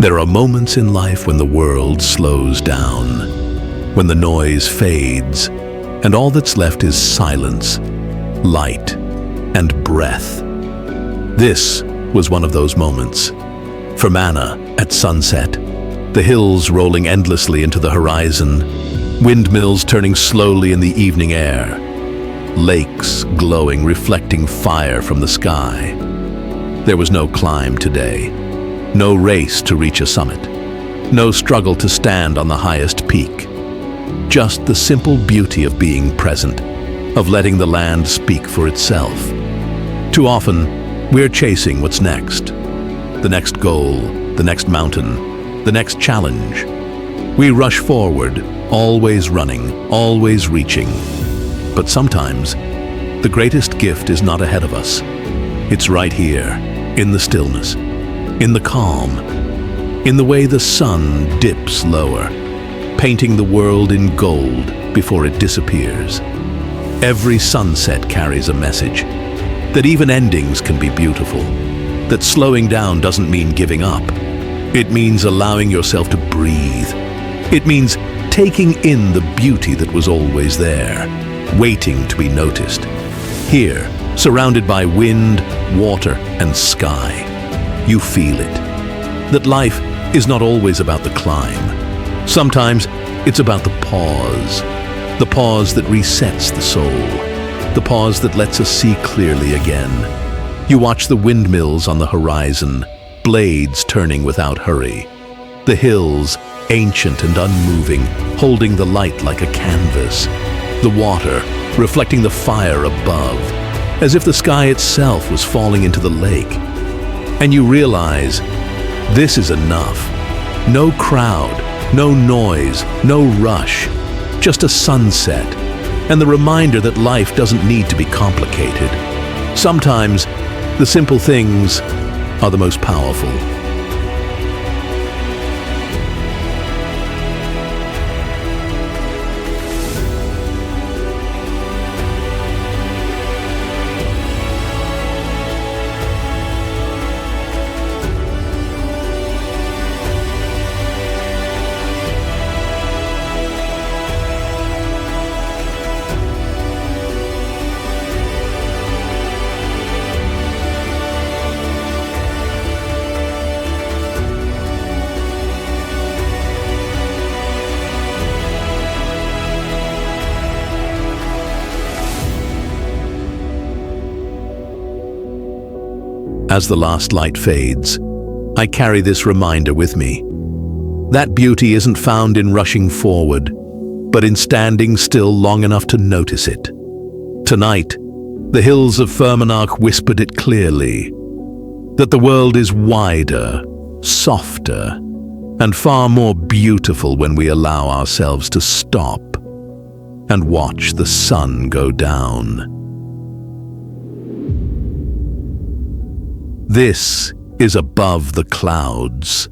There are moments in life when the world slows down, when the noise fades, and all that's left is silence, light, and breath. This was one of those moments. Fermanagh at sunset, the hills rolling endlessly into the horizon, windmills turning slowly in the evening air, lakes glowing, reflecting fire from the sky. There was no climb today, no race to reach a summit, no struggle to stand on the highest peak. Just the simple beauty of being present, of letting the land speak for itself. Too often, we're chasing what's next. The next goal, the next mountain, the next challenge. We rush forward, always running, always reaching. But sometimes, the greatest gift is not ahead of us. It's right here, in the stillness, in the calm, in the way the sun dips lower, painting the world in gold before it disappears. Every sunset carries a message, that even endings can be beautiful, that slowing down doesn't mean giving up. It means allowing yourself to breathe. It means taking in the beauty that was always there, waiting to be noticed. Here, surrounded by wind, water, and sky, you feel it. That life is not always about the climb. Sometimes it's about the pause that resets the soul, the pause that lets us see clearly again. You watch the windmills on the horizon, blades turning without hurry. The hills, ancient and unmoving, holding the light like a canvas. The water, reflecting the fire above, as if the sky itself was falling into the lake. And you realize, this is enough. No crowd, no noise, no rush, just a sunset, and the reminder that life doesn't need to be complicated. Sometimes, the simple things are the most powerful. As the last light fades, I carry this reminder with me. That beauty isn't found in rushing forward, but in standing still long enough to notice it. Tonight, the hills of Fermanagh whispered it clearly, that the world is wider, softer, and far more beautiful when we allow ourselves to stop and watch the sun go down. This is above the clouds.